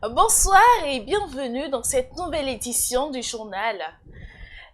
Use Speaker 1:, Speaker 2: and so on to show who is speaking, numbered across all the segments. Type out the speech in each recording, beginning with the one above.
Speaker 1: Bonsoir et bienvenue dans cette nouvelle édition du journal.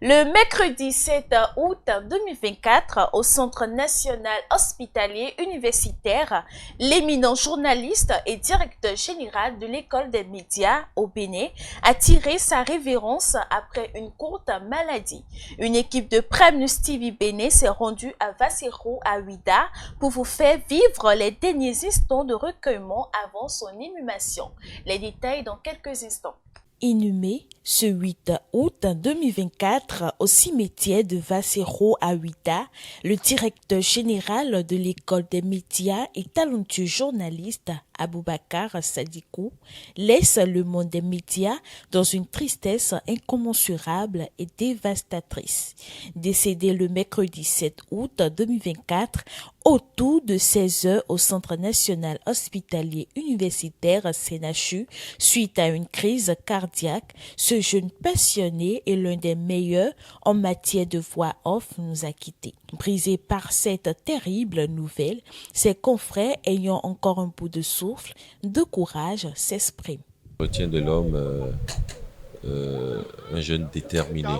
Speaker 1: Le mercredi 7 août 2024, au Centre national hospitalier universitaire, l'éminent journaliste et directeur général de l'école des médias au Bénin a tiré sa révérence après une courte maladie. Une équipe de Prime News TV Bénin s'est rendue à Vassero à Ouida pour vous faire vivre les derniers instants de recueillement avant son inhumation. Les détails dans quelques instants.
Speaker 2: Inhumé ce 8 août 2024 au cimetière de Vassero à Ouida, le directeur général de l'école des médias et talentueux journaliste Aboubakar Sadikou laisse le monde des médias dans une tristesse incommensurable et dévastatrice. Décédé le mercredi 7 août 2024 autour de 16 heures au Centre national hospitalier universitaire CNHU suite à une crise cardiaque, ce jeune passionné et l'un des meilleurs en matière de voix off nous a quittés. Brisé par cette terrible nouvelle, ses confrères ayant encore un bout de souffle, de courage s'expriment.
Speaker 3: Je retiens de l'homme un jeune déterminé,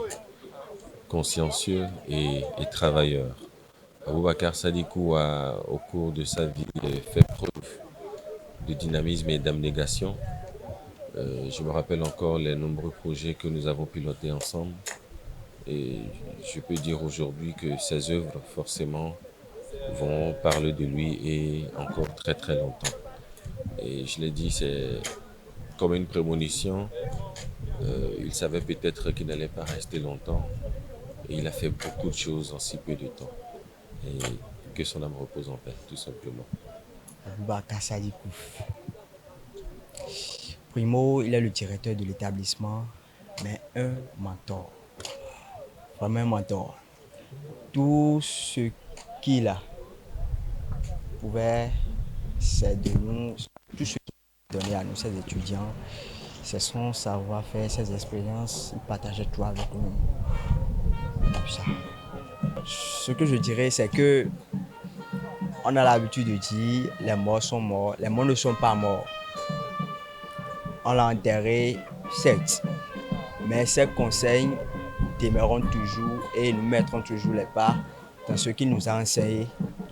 Speaker 3: consciencieux et travailleur. Aboubakar Sadikou a, au cours de sa vie, fait preuve de dynamisme et d'abnégation. Je me rappelle encore les nombreux projets que nous avons pilotés ensemble. Et je peux dire aujourd'hui que ses œuvres, forcément, vont parler de lui et encore très très longtemps. Et je l'ai dit, c'est comme une prémonition. Il savait peut-être qu'il n'allait pas rester longtemps. Et il a fait beaucoup de choses en si peu de temps. Et que son âme repose en paix, tout simplement.
Speaker 4: Aboubakar Sadikou. Primo, il est le directeur de l'établissement, mais un mentor. Vraiment un mentor. Tout ce qu'il a pouvait, c'est de nous, tout ce qu'il a donné à nous, ces étudiants, c'est son savoir-faire, ses expériences, il partageait tout avec nous. Ça. Ce que je dirais, c'est que on a l'habitude de dire les morts sont morts, les morts ne sont pas morts. On l'a enterré, certes, mais ses conseils demeureront toujours et nous mettrons toujours les pas dans ce qu'il nous a enseigné,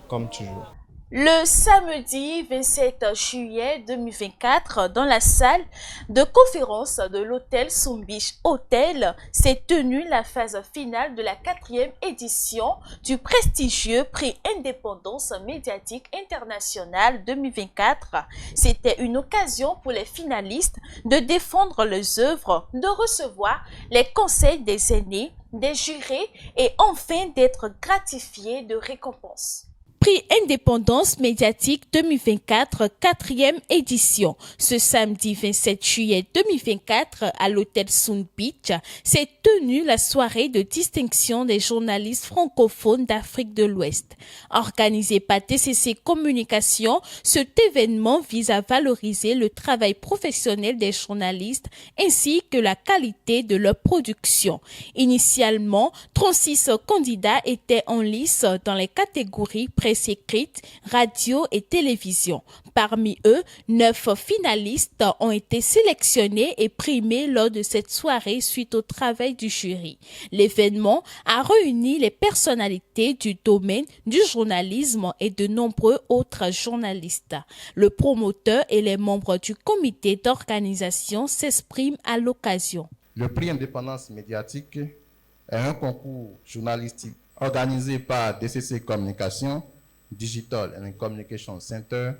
Speaker 4: comme toujours.
Speaker 1: Le samedi 27 juillet 2024, dans la salle de conférence de l'hôtel Sumbich Hotel, s'est tenue la phase finale de la 4e édition du prestigieux prix Indépendance médiatique internationale 2024. C'était une occasion pour les finalistes de défendre leurs œuvres, de recevoir les conseils des aînés, des jurés et enfin d'être gratifiés de récompenses.
Speaker 2: Prix Indépendance médiatique 2024, 4e édition. Ce samedi 27 juillet 2024, à l'hôtel Sun Beach, s'est tenue la soirée de distinction des journalistes francophones d'Afrique de l'Ouest. Organisé par TCC Communication, cet événement vise à valoriser le travail professionnel des journalistes ainsi que la qualité de leur production. Initialement, 36 candidats étaient en lice dans les catégories presse écrite, radio et télévision. Parmi eux, 9 finalistes ont été sélectionnés et primés lors de cette soirée suite au travail du jury. L'événement a réuni les personnalités du domaine du journalisme et de nombreux autres journalistes. Le promoteur et les membres du comité d'organisation s'expriment à l'occasion.
Speaker 5: Le prix Indépendance médiatique est un concours journalistique organisé par DCC Communication, Digital and Communication Center,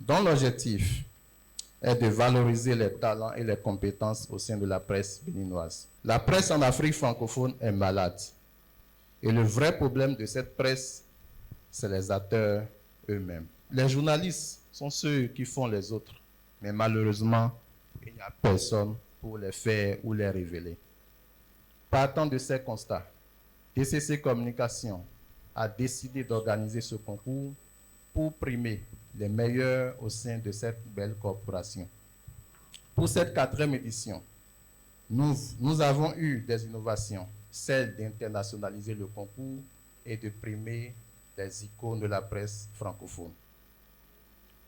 Speaker 5: dont l'objectif est de valoriser les talents et les compétences au sein de la presse béninoise. La presse en Afrique francophone est malade. Et le vrai problème de cette presse, c'est les acteurs eux-mêmes. Les journalistes sont ceux qui font les autres, mais malheureusement, il n'y a personne pour les faire ou les révéler. Partant de ces constats, DCC Communication a décidé d'organiser ce concours pour primer les meilleurs au sein de cette belle corporation. Pour cette 4e édition, nous avons eu des innovations, celle d'internationaliser le concours et de primer les icônes de la presse francophone.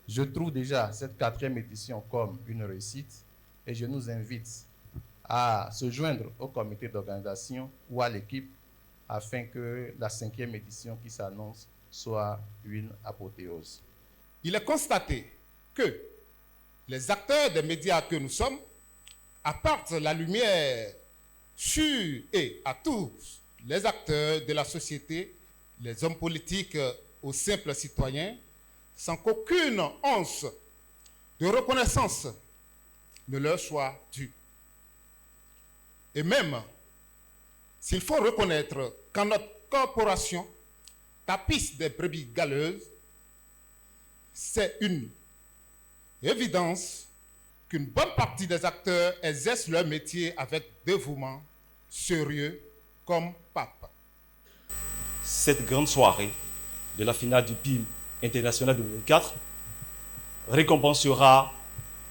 Speaker 5: Je trouve déjà cette 4e édition comme une réussite et je nous invite à se joindre au comité d'organisation ou à l'équipe afin que la 5e édition qui s'annonce soit une apothéose.
Speaker 6: Il est constaté que les acteurs des médias que nous sommes apportent la lumière sur et à tous les acteurs de la société, les hommes politiques aux simples citoyens, sans qu'aucune once de reconnaissance ne leur soit due. Et même s'il faut reconnaître quand notre corporation tapisse des brebis galeuses, c'est une évidence qu'une bonne partie des acteurs exercent leur métier avec dévouement, sérieux comme pape.
Speaker 7: Cette grande soirée de la finale du PIM international 2024 récompensera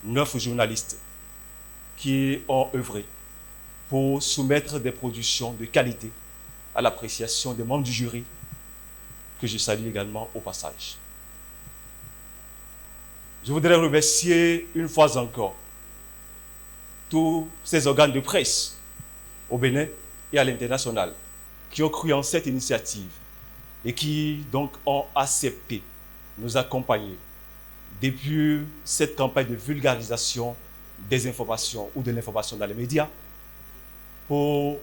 Speaker 7: 9 journalistes qui ont œuvré pour soumettre des productions de qualité à l'appréciation des membres du jury, que je salue également au passage. Je voudrais remercier une fois encore tous ces organes de presse au Bénin et à l'international qui ont cru en cette initiative et qui donc ont accepté de nous accompagner depuis cette campagne de vulgarisation des informations ou de l'information dans les médias pour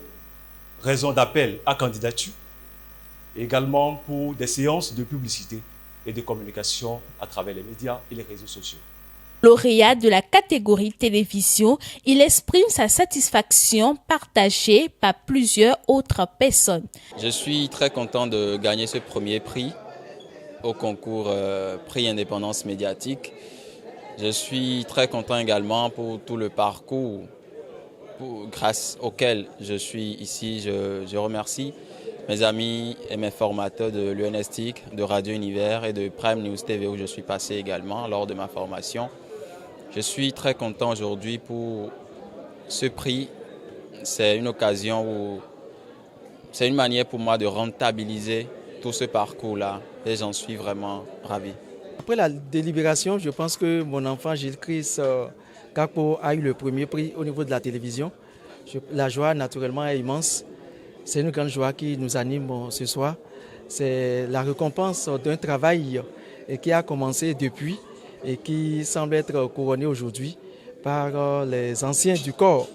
Speaker 7: raison d'appel à candidature, et également pour des séances de publicité et de communication à travers les médias et les réseaux sociaux.
Speaker 2: Lauréat de la catégorie télévision, il exprime sa satisfaction partagée par plusieurs autres personnes.
Speaker 8: Je suis très content de gagner ce premier prix au concours Prix Indépendance médiatique. Je suis très content également pour tout le parcours grâce auquel je suis ici. Je remercie mes amis et mes formateurs de l'UNSTIC, de Radio Univers et de Prime News TV où je suis passé également lors de ma formation. Je suis très content aujourd'hui pour ce prix. C'est une occasion où c'est une manière pour moi de rentabiliser tout ce parcours-là et j'en suis vraiment ravi.
Speaker 9: Après la délibération, je pense que mon enfant Gilles-Christ Kakpo a eu le premier prix au niveau de la télévision. La joie naturellement est immense. C'est une grande joie qui nous anime ce soir. C'est la récompense d'un travail qui a commencé depuis et qui semble être couronné aujourd'hui par les anciens du corps,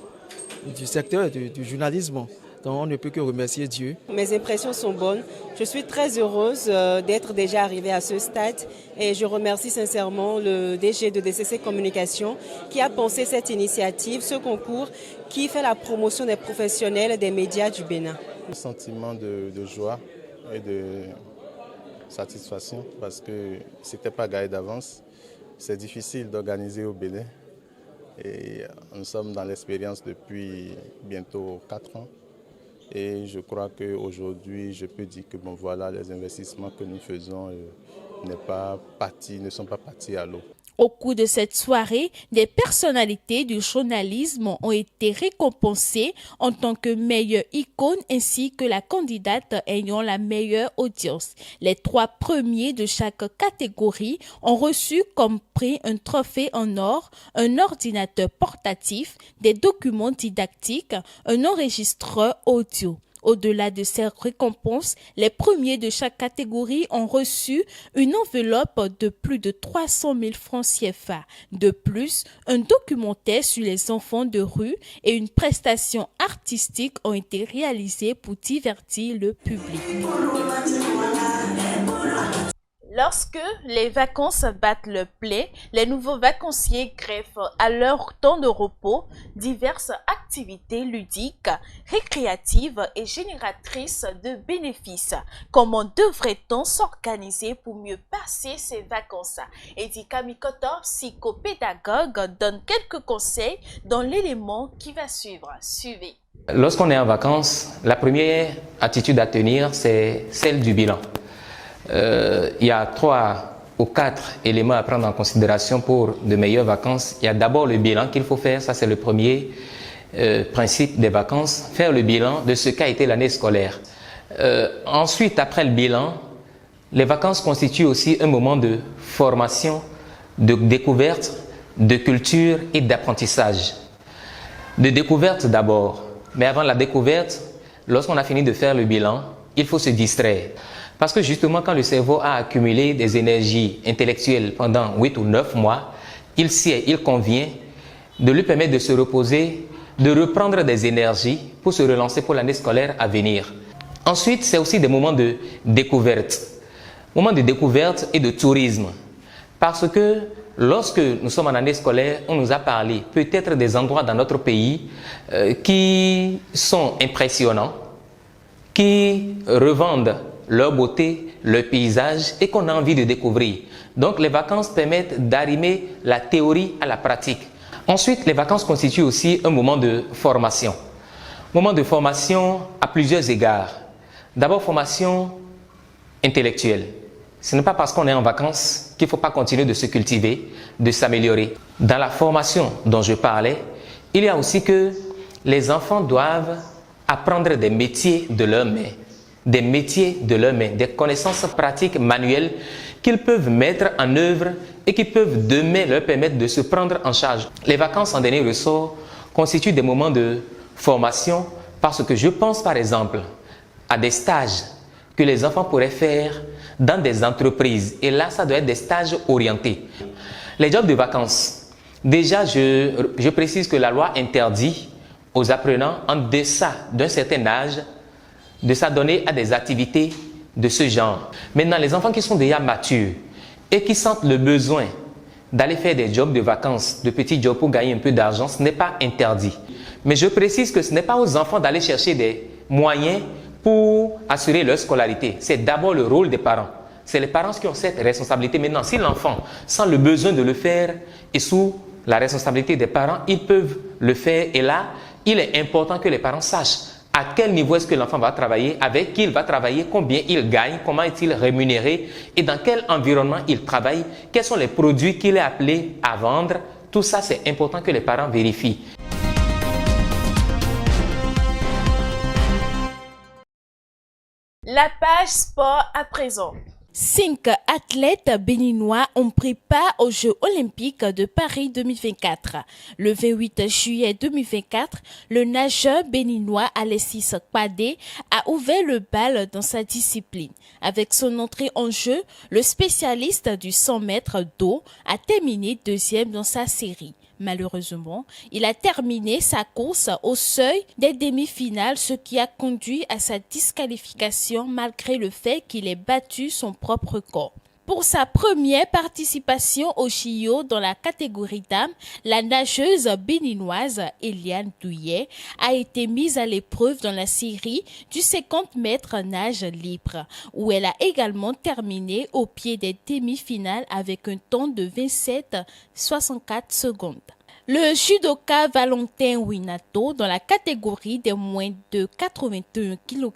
Speaker 9: du secteur du journalisme. Donc on ne peut que remercier Dieu.
Speaker 10: Mes impressions sont bonnes. Je suis très heureuse d'être déjà arrivée à ce stade et je remercie sincèrement le DG de DCC Communication qui a pensé cette initiative, ce concours qui fait la promotion des professionnels des médias du Bénin.
Speaker 5: Un sentiment de joie et de satisfaction parce que ce n'était pas gagné d'avance. C'est difficile d'organiser au Bénin et nous sommes dans l'expérience depuis bientôt 4 ans. Et je crois qu'aujourd'hui, je peux dire que bon, voilà, les investissements que nous faisons ne sont pas partis à l'eau.
Speaker 2: Au cours de cette soirée, des personnalités du journalisme ont été récompensées en tant que meilleure icône ainsi que la candidate ayant la meilleure audience. Les 3 premiers de chaque catégorie ont reçu comme prix un trophée en or, un ordinateur portatif, des documents didactiques, un enregistreur audio. Au-delà de ces récompenses, les premiers de chaque catégorie ont reçu une enveloppe de plus de 300 000 francs CFA. De plus, un documentaire sur les enfants de rue et une prestation artistique ont été réalisés pour divertir le public.
Speaker 1: Lorsque les vacances battent le plein, les nouveaux vacanciers greffent à leur temps de repos diverses activités ludiques, récréatives et génératrices de bénéfices. Comment devrait-on s'organiser pour mieux passer ces vacances? Edika Mikoto, psychopédagogue, donne quelques conseils dans l'élément qui va suivre. Suivez.
Speaker 11: Lorsqu'on est en vacances, la première attitude à tenir, c'est celle du bilan. Il y a 3 ou 4 éléments à prendre en considération pour de meilleures vacances. Il y a d'abord le bilan qu'il faut faire, ça c'est le premier principe des vacances, faire le bilan de ce qu'a été l'année scolaire. Ensuite, après le bilan, les vacances constituent aussi un moment de formation, de découverte, de culture et d'apprentissage. De découverte d'abord. Mais avant la découverte, lorsqu'on a fini de faire le bilan, il faut se distraire. Parce que justement, quand le cerveau a accumulé des énergies intellectuelles pendant 8 ou 9 mois, il convient de lui permettre de se reposer, de reprendre des énergies pour se relancer pour l'année scolaire à venir. Ensuite, c'est aussi des moments de découverte. Moments de découverte et de tourisme. Parce que lorsque nous sommes en année scolaire, on nous a parlé peut-être des endroits dans notre pays qui sont impressionnants, qui revendent leur beauté, leur paysage et qu'on a envie de découvrir. Donc les vacances permettent d'arrimer la théorie à la pratique. Ensuite, les vacances constituent aussi un moment de formation. Moment de formation à plusieurs égards. D'abord, formation intellectuelle. Ce n'est pas parce qu'on est en vacances qu'il ne faut pas continuer de se cultiver, de s'améliorer. Dans la formation dont je parlais, il y a aussi que les enfants doivent apprendre des métiers de leurs mains. Des métiers de leurs mains, des connaissances pratiques manuelles qu'ils peuvent mettre en œuvre et qui peuvent demain leur permettre de se prendre en charge. Les vacances en dernier ressort constituent des moments de formation parce que je pense par exemple à des stages que les enfants pourraient faire dans des entreprises. Et là, ça doit être des stages orientés. Les jobs de vacances. Déjà, je précise que la loi interdit aux apprenants en deçà d'un certain âge de s'adonner à des activités de ce genre. Maintenant, les enfants qui sont déjà matures et qui sentent le besoin d'aller faire des jobs de vacances, de petits jobs pour gagner un peu d'argent, ce n'est pas interdit. Mais je précise que ce n'est pas aux enfants d'aller chercher des moyens pour assurer leur scolarité. C'est d'abord le rôle des parents. C'est les parents qui ont cette responsabilité. Maintenant, si l'enfant sent le besoin de le faire et sous la responsabilité des parents, ils peuvent le faire. Et là, il est important que les parents sachent à quel niveau est-ce que l'enfant va travailler, avec qui il va travailler, combien il gagne, comment est-il rémunéré et dans quel environnement il travaille, quels sont les produits qu'il est appelé à vendre. Tout ça, c'est important que les parents vérifient.
Speaker 1: La page sport à présent.
Speaker 2: 5 athlètes béninois ont pris part aux Jeux olympiques de Paris 2024. Le 28 juillet 2024, le nageur béninois Alexis Kpadé a ouvert le bal dans sa discipline. Avec son entrée en jeu, le spécialiste du 100 mètres d'eau a terminé deuxième dans sa série. Malheureusement, il a terminé sa course au seuil des demi-finales, ce qui a conduit à sa disqualification malgré le fait qu'il ait battu son propre corps. Pour sa première participation au JO dans la catégorie dames, la nageuse béninoise Eliane Douillet a été mise à l'épreuve dans la série du 50 mètres nage libre, où elle a également terminé au pied des demi-finales avec un temps de 27,64 secondes. Le judoka Valentin Winato, dans la catégorie des moins de 81 kg,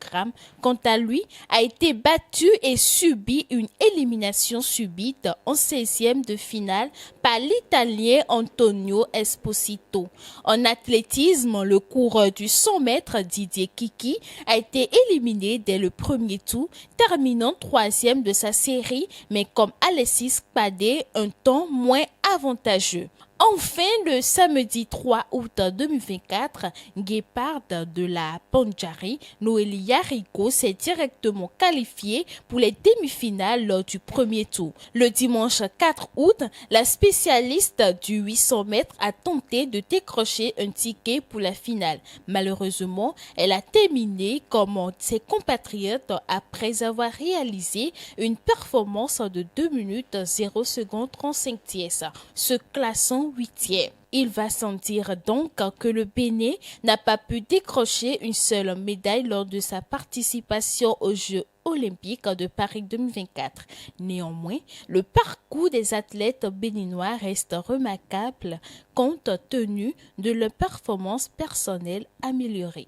Speaker 2: quant à lui, a été battu et subi une élimination subite en 16e de finale par l'Italien Antonio Esposito. En athlétisme, le coureur du 100 mètres Didier Kiki a été éliminé dès le premier tour, terminant 3e de sa série, mais comme Alexis Kpadé, un temps moins avantageux. Enfin, le samedi 3 août 2024, guéparde de la Pandjari, Noélia Rico s'est directement qualifiée pour les demi-finales lors du premier tour. Le dimanche 4 août, la spécialiste du 800 mètres a tenté de décrocher un ticket pour la finale. Malheureusement, elle a terminé comme ses compatriotes après avoir réalisé une performance de 2 minutes 0 secondes 35 tiers, se classant 8e. Il va sans dire donc que le Bénin n'a pas pu décrocher une seule médaille lors de sa participation aux Jeux olympiques de Paris 2024. Néanmoins, le parcours des athlètes béninois reste remarquable compte tenu de leur performance personnelle améliorée.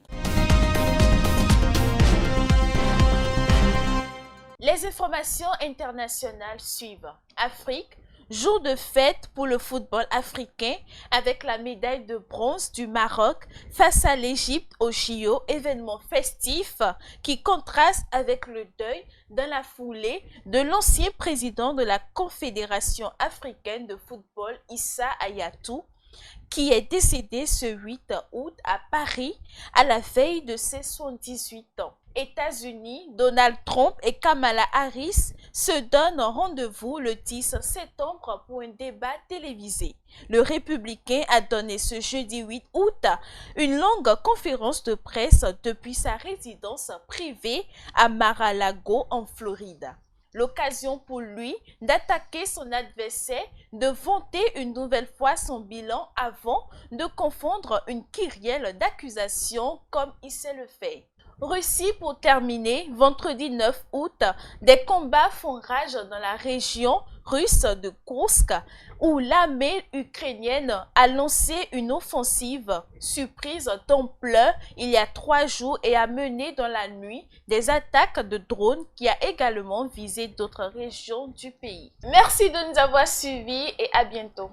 Speaker 1: Les informations internationales suivent. Afrique, jour de fête pour le football africain avec la médaille de bronze du Maroc face à l'Égypte au JO, événement festif qui contraste avec le deuil dans la foulée de l'ancien président de la Confédération africaine de football, Issa Hayatou, qui est décédé ce 8 août à Paris à la veille de ses 78 ans. États-Unis, Donald Trump et Kamala Harris se donnent rendez-vous le 10 septembre pour un débat télévisé. Le républicain a donné ce jeudi 8 août une longue conférence de presse depuis sa résidence privée à Mar-a-Lago en Floride. L'occasion pour lui d'attaquer son adversaire, de vanter une nouvelle fois son bilan avant de confondre une kyrielle d'accusations comme il sait le faire. Russie pour terminer, vendredi 9 août, des combats font rage dans la région russe de Kursk où l'armée ukrainienne a lancé une offensive surprise d'ampleur il y a 3 jours et a mené dans la nuit des attaques de drones qui a également visé d'autres régions du pays. Merci de nous avoir suivis et à bientôt.